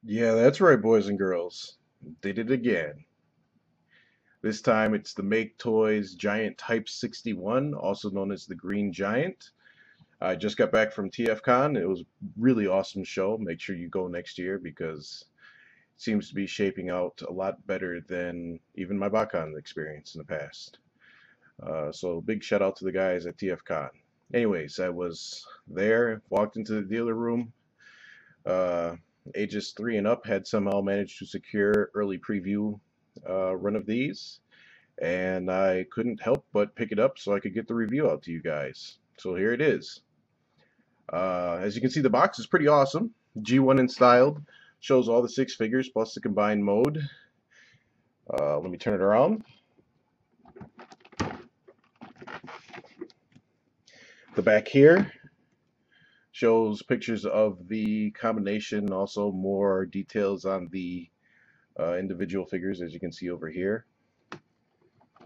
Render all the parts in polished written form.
Yeah, that's right, boys and girls. Did it again. This time it's the MakeToys Giant Type-61, also known as the Green Giant. I just got back from TFCon. It was a really awesome show. Make sure you go next year because it seems to be shaping out a lot better than even my BotCon experience in the past. So big shout out to the guys at TFCon. Anyways, I was there, walked into the dealer room. Uh, Ages 3 and up had somehow managed to secure early preview run of these, and I couldn't help but pick it up so I could get the review out to you guys. So here it is. As you can see, the box is pretty awesome. G1 in styled, shows all the 6 figures plus the combined mode. Let me turn it around. The back here shows pictures of the combination, also more details on the individual figures, as you can see over here.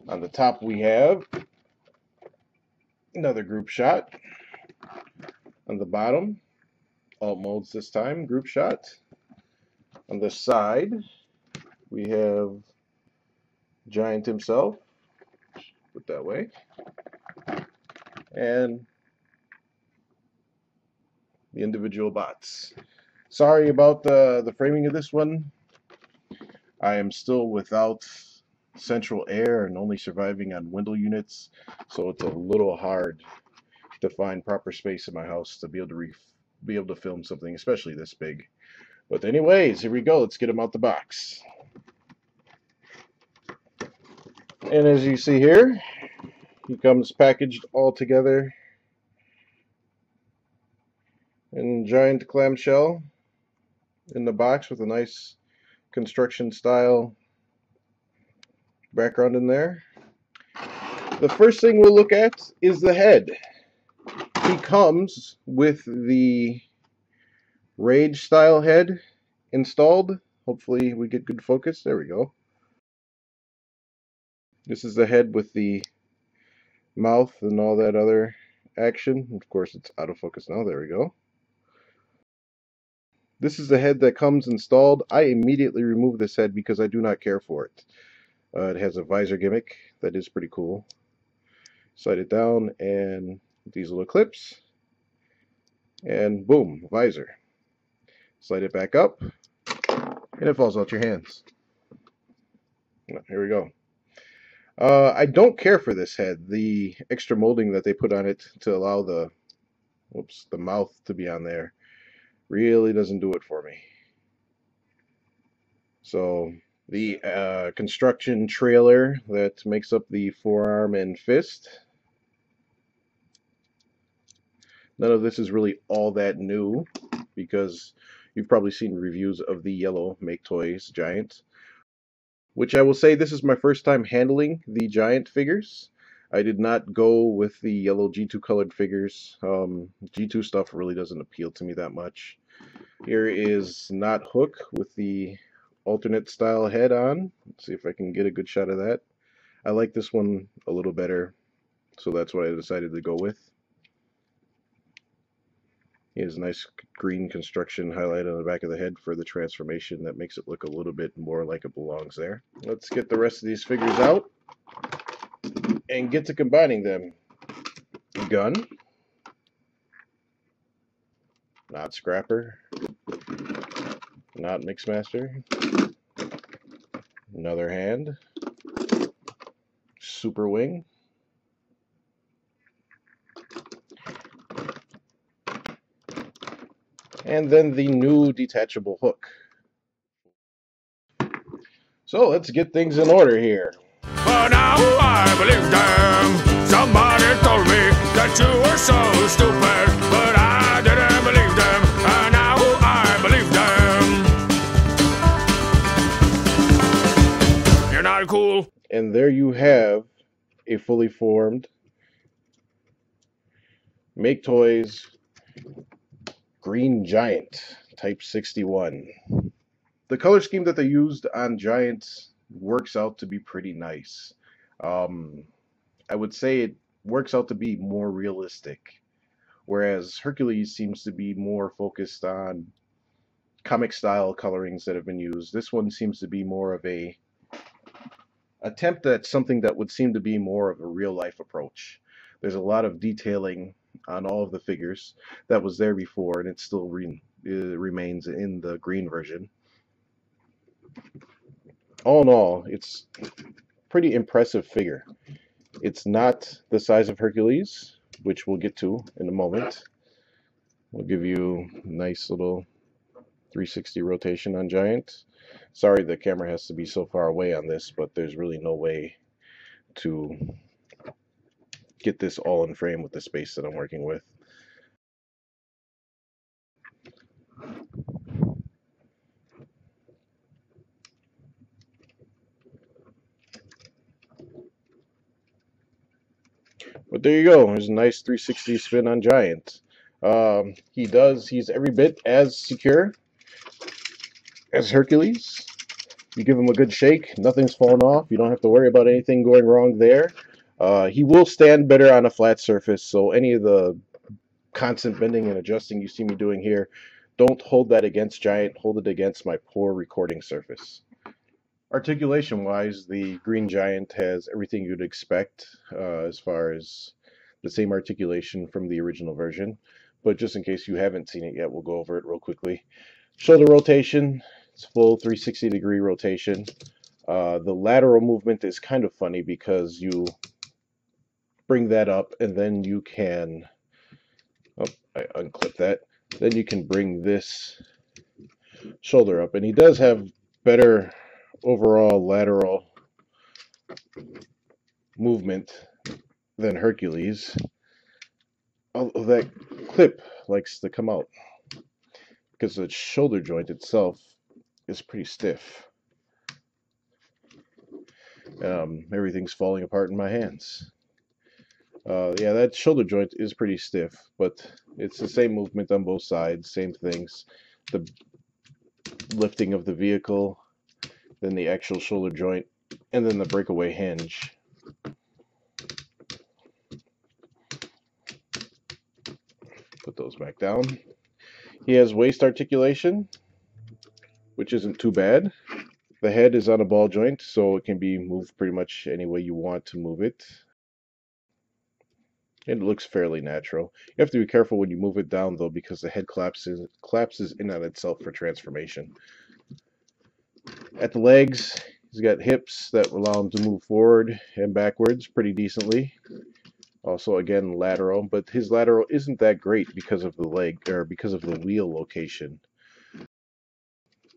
On the top we have another group shot. On the bottom, alt modes this time, group shot. On the side, we have Giant himself, put that way, and the individual bots. Sorry about the framing of this one. I am still without central air and only surviving on window units, so it's a little hard to find proper space in my house to be able to film something, especially this big. But anyways, here we go. Let's get him out the box. And as you see here, he comes packaged all together in giant clamshell in the box with a nice construction style background in there. The first thing we'll look at is the head. He comes with the Rage style head installed. Hopefully we get good focus. There we go. This is the head with the mouth and all that other action. Of course, it's out of focus now. There we go. This is the head that comes installed. I immediately remove this head because I do not care for it. It has a visor gimmick that is pretty cool. Slide it down and these little clips. And boom, visor. Slide it back up and it falls out your hands. Here we go. I don't care for this head. The extra molding that they put on it to allow the mouth to be on there really doesn't do it for me. So the construction trailer that makes up the forearm and fist, none of this is really all that new because you've probably seen reviews of the yellow MakeToys Giant, which I will say this is my first time handling the Giant figures. I did not go with the yellow G2 colored figures. G2 stuff really doesn't appeal to me that much. Here is Not Hook with the alternate style head on. Let's see if I can get a good shot of that. I like this one a little better, so that's what I decided to go with. He has a nice green construction highlight on the back of the head for the transformation that makes it look a little bit more like it belongs there. Let's get the rest of these figures out and get to combining them. Gun, not Scrapper, not Mixmaster, another hand, Super Wing, and then the new detachable hook. So let's get things in order here. But now I believe them. Somebody told me that you were so stupid, but I didn't believe them. And now I believe them. You're not cool. And there you have a fully formed MakeToys Green Giant Type-61. The color scheme that they used on Giants works out to be pretty nice. I would say it works out to be more realistic, whereas Hercules seems to be more focused on comic style colorings that have been used. This one seems to be more of a attempt at something that would seem to be more of a real life approach. There's a lot of detailing on all of the figures that was there before, and it still remains in the green version. All in all, it's a pretty impressive figure. It's not the size of Hercules, which we'll get to in a moment. We'll give you a nice little 360 rotation on Giant. Sorry the camera has to be so far away on this, but there's really no way to get this all in frame with the space that I'm working with. But there you go. There's a nice 360 spin on Giant. He's every bit as secure as Hercules. You give him a good shake, nothing's falling off. You don't have to worry about anything going wrong there. He will stand better on a flat surface, so any of the constant bending and adjusting you see me doing here, don't hold that against Giant, hold it against my poor recording surface. Articulation wise, the Green Giant has everything you'd expect as far as the same articulation from the original version, but just in case you haven't seen it yet, we'll go over it real quickly. Shoulder rotation, it's full 360-degree rotation. The lateral movement is kind of funny because you bring that up and then you can, oh, I unclip that, then you can bring this shoulder up, and he does have better overall lateral movement than Hercules, although that clip likes to come out because the shoulder joint itself is pretty stiff. Everything's falling apart in my hands. Yeah, that shoulder joint is pretty stiff, but it's the same movement on both sides, same things. The lifting of the vehicle, then the actual shoulder joint, and then the breakaway hinge. Put those back down. He has waist articulation, which isn't too bad. The head is on a ball joint, so it can be moved pretty much any way you want to move it. It looks fairly natural. You have to be careful when you move it down, though, because the head collapses in on itself for transformation. At the legs, he's got hips that allow him to move forward and backwards pretty decently. Also, again, lateral, but his lateral isn't that great because of the leg, or because of the wheel location.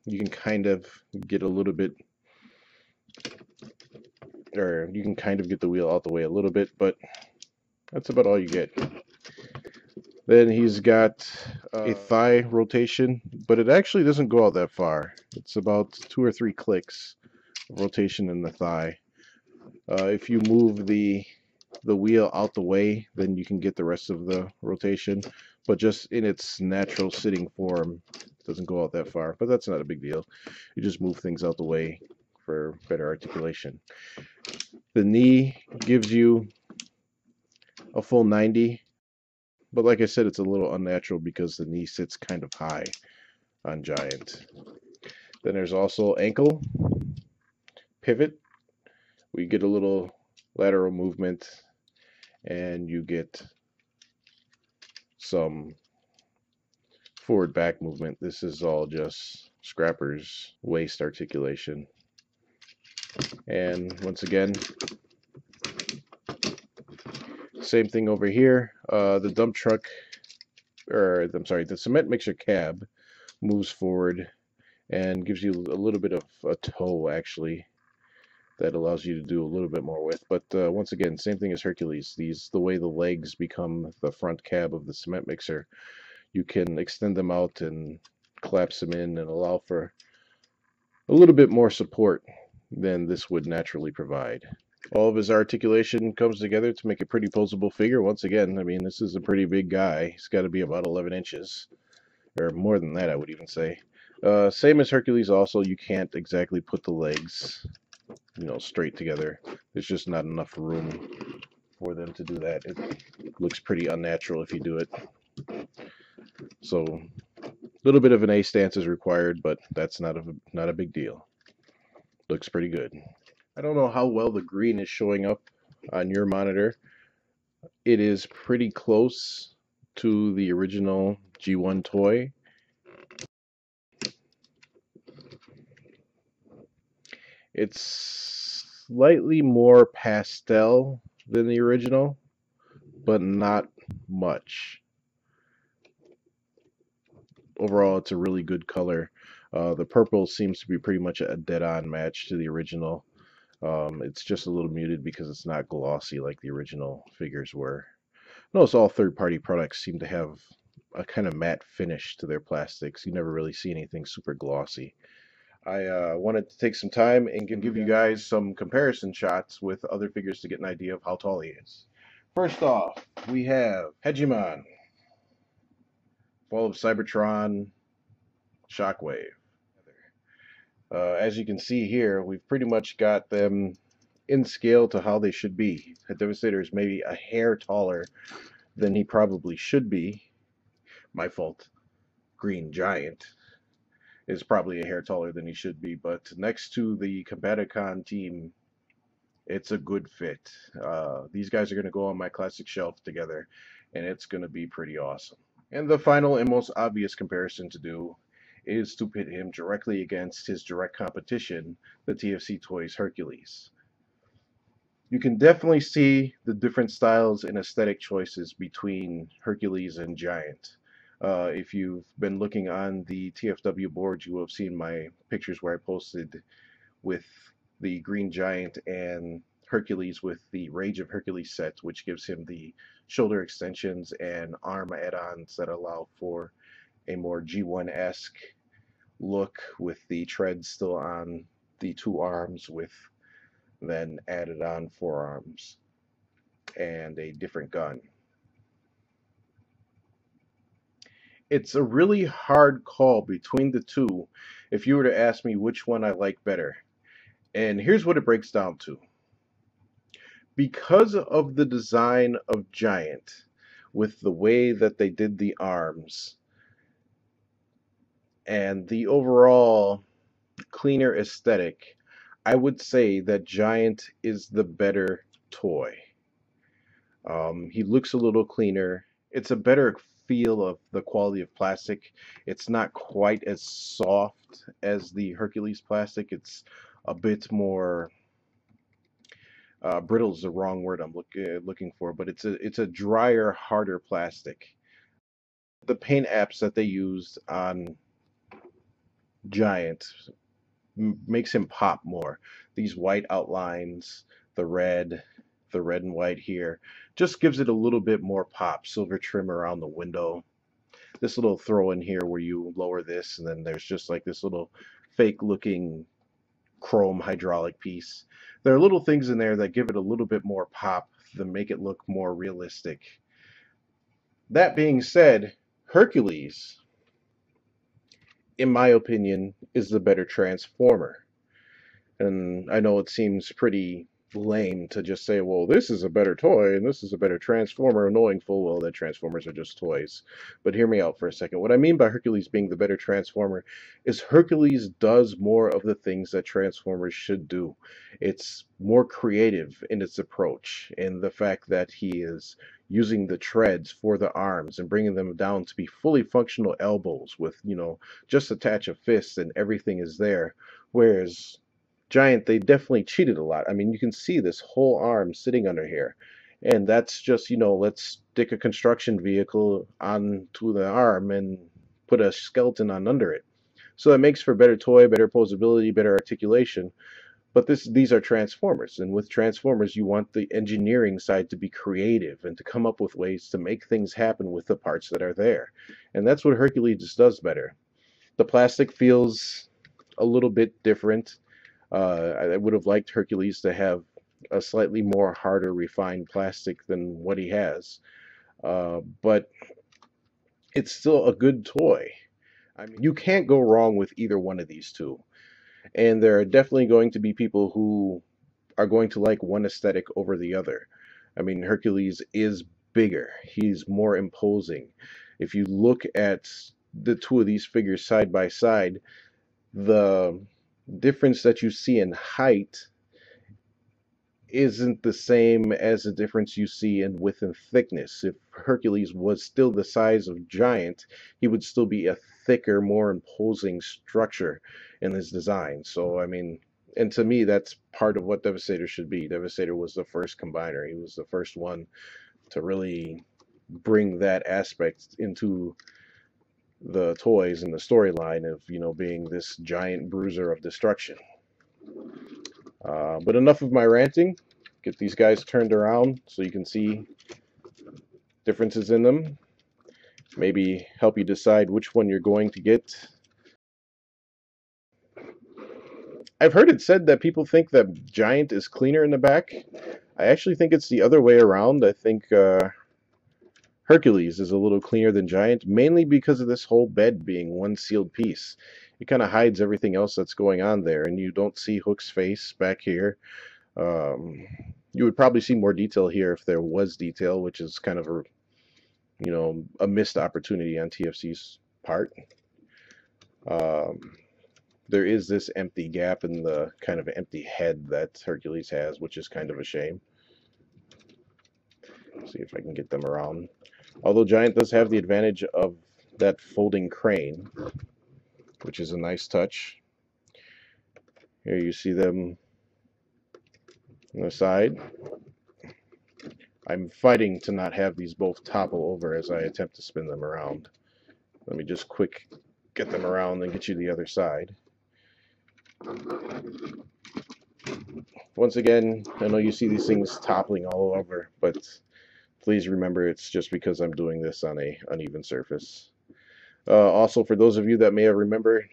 You can kind of get a little bit, or you can kind of get the wheel out the way a little bit, but that's about all you get. Then he's got a thigh rotation, but it actually doesn't go out that far. It's about 2 or 3 clicks of rotation in the thigh. If you move the wheel out the way, then you can get the rest of the rotation, but just in its natural sitting form, it doesn't go out that far, but that's not a big deal. You just move things out the way for better articulation. The knee gives you a full 90, but like I said, it's a little unnatural because the knee sits kind of high on Giant. Then there's also ankle pivot. We get a little lateral movement, and you get some forward back movement. This is all just Scrapper's waist articulation. And once again, same thing over here. The dump truck, or I'm sorry, the cement mixer cab moves forward and gives you a little bit of a toe, actually, that allows you to do a little bit more with. But once again, same thing as Hercules. The way the legs become the front cab of the cement mixer, you can extend them out and collapse them in and allow for a little bit more support than this would naturally provide. All of his articulation comes together to make a pretty posable figure. Once again, I mean, this is a pretty big guy. He's got to be about 11 inches, or more than that, I would even say. Same as Hercules also, you can't exactly put the legs, you know, straight together. There's just not enough room for them to do that. It looks pretty unnatural if you do it. So little bit of an A stance is required, but that's not a big deal. Looks pretty good. I don't know how well the green is showing up on your monitor. It is pretty close to the original G1 toy. It's slightly more pastel than the original, but not much. Overall, it's a really good color. The purple seems to be pretty much a dead-on match to the original. It's just a little muted because it's not glossy like the original figures were. Notice all third-party products seem to have a kind of matte finish to their plastics. You never really see anything super glossy. I wanted to take some time and give you guys some comparison shots with other figures to get an idea of how tall he is. First off, we have Hegemon, Fall of Cybertron, Shockwave. As you can see here, we've pretty much got them in scale to how they should be. Devastator is maybe a hair taller than he probably should be. My fault. Green Giant is probably a hair taller than he should be, but next to the Combaticon team, it's a good fit. These guys are going to go on my classic shelf together, and it's going to be pretty awesome. And the final and most obvious comparison to do is to pit him directly against his direct competition, the TFC Toys Hercules. You can definitely see the different styles and aesthetic choices between Hercules and Giant. If you've been looking on the TFW board, you will have seen my pictures where I posted with the Green Giant and Hercules with the Rage of Hercules set, which gives him the shoulder extensions and arm add-ons that allow for a more G1-esque look with the treads still on the two arms with then added on forearms and a different gun. It's a really hard call between the two if you were to ask me which one I like better. And here's what it breaks down to. Because of the design of Giant, with the way that they did the arms, and the overall cleaner aesthetic, I would say that Giant is the better toy. He looks a little cleaner. It's a better feel of the quality of plastic. It's not quite as soft as the Hercules plastic. It's a bit more brittle is the wrong word I'm looking for, but it's a drier, harder plastic. The paint apps that they used on Giant makes him pop more. These white outlines, the red and white here, just gives it a little bit more pop. Silver trim around the window. This little throw in here where you lower this, and then there's just like this little fake looking chrome hydraulic piece. There are little things in there that give it a little bit more pop, that make it look more realistic. That being said, Hercules, in my opinion, is the better Transformer. And I know it seems pretty lame to just say, well, this is a better toy and this is a better Transformer, knowing full well that Transformers are just toys. But hear me out for a second. What I mean by Hercules being the better Transformer is Hercules does more of the things that Transformers should do. It's more creative in its approach, in the fact that he is using the treads for the arms and bringing them down to be fully functional elbows with, you know, just attach a fist and everything is there. Whereas Giant, they definitely cheated a lot. I mean, you can see this whole arm sitting under here. And that's just, you know, let's stick a construction vehicle onto the arm and put a skeleton on under it. So that makes for better toy, better posability, better articulation. But these are Transformers. And with Transformers, you want the engineering side to be creative and to come up with ways to make things happen with the parts that are there. And that's what Hercules does better. The plastic feels a little bit different. I would have liked Hercules to have a slightly more harder, refined plastic than what he has. But it's still a good toy. I mean, you can't go wrong with either one of these two. And there are definitely going to be people who are going to like one aesthetic over the other. I mean, Hercules is bigger. He's more imposing. If you look at the two of these figures side by side, the difference that you see in height isn't the same as the difference you see in width and thickness. If Hercules was still the size of Giant, he would still be a thicker, more imposing structure in his design. So, I mean, and to me, that's part of what Devastator should be. Devastator was the first combiner. He was the first one to really bring that aspect into the toys and the storyline of, you know, being this giant bruiser of destruction. But enough of my ranting. Get these guys turned around so you can see differences in them. Maybe help you decide which one you're going to get. I've heard it said that people think that Giant is cleaner in the back. I actually think it's the other way around. I think Hercules is a little cleaner than Giant, mainly because of this whole bed being one sealed piece. It kind of hides everything else that's going on there, and you don't see Hook's face back here. You would probably see more detail here if there was detail, which is kind of a, you know, a missed opportunity on TFC's part. There is this empty gap in the kind of empty head that Hercules has, which is kind of a shame. Let's see if I can get them around. Although Giant does have the advantage of that folding crane, which is a nice touch. Here you see them on the side. I'm fighting to not have these both topple over as I attempt to spin them around. Let me just quick get them around and get you the other side. Once again, I know you see these things toppling all over, but please remember it's just because I'm doing this on an uneven surface. Also, for those of you that may have remembered,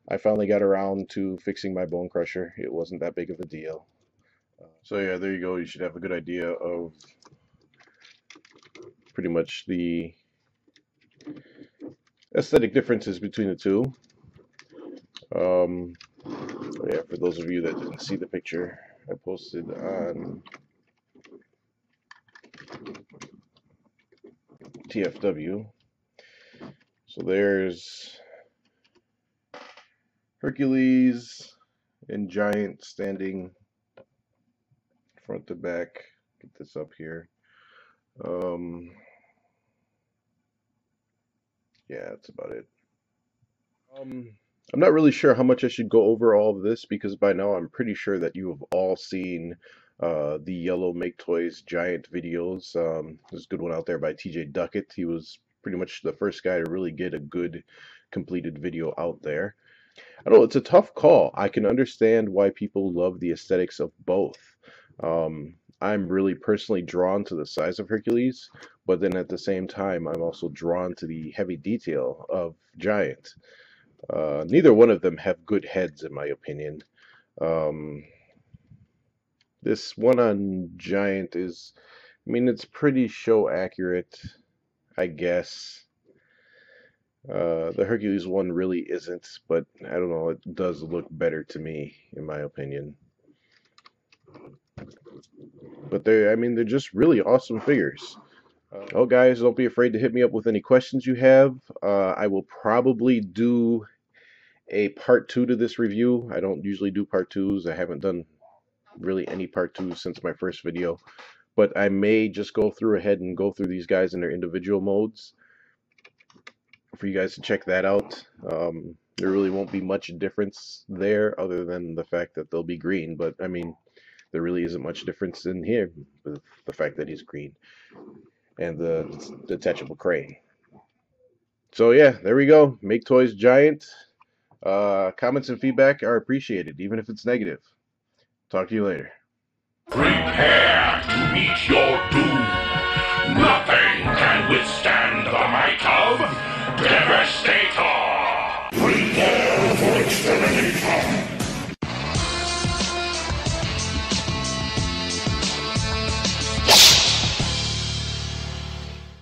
I finally got around to fixing my bone crusher. It wasn't that big of a deal. So yeah, there you go. You should have a good idea of pretty much the aesthetic differences between the two. Yeah, for those of you that didn't see the picture I posted on TFW. So there's Hercules and Giant standing front to back. Get this up here. Yeah, that's about it. I'm not really sure how much I should go over all of this, because by now I'm pretty sure that you have all seen the yellow MakeToys Giant videos. There's a good one out there by TJ Duckett. He was pretty much the first guy to really get a good completed video out there. I don't know, it's a tough call. I can understand why people love the aesthetics of both. I'm really personally drawn to the size of Hercules, but then at the same time I'm also drawn to the heavy detail of Giant. Neither one of them have good heads, in my opinion. This one on Giant is, I mean, it's pretty show accurate, I guess. The Hercules one really isn't, but I don't know, it does look better to me, in my opinion. But I mean, they're just really awesome figures. Oh, guys, don't be afraid to hit me up with any questions you have. I will probably do a part 2 to this review. I don't usually do part 2s. I haven't done really any part 2s since my first video. But I may just go ahead and go through these guys in their individual modes for you guys to check that out. There really won't be much difference there other than the fact that they'll be green. But, I mean, there really isn't much difference in here with the fact that he's green and the detachable crane. So yeah, there we go. MakeToys Giant. Comments and feedback are appreciated, even if it's negative. Talk to you later. Prepare to meet your doom. Nothing can withstand the might of Devastator.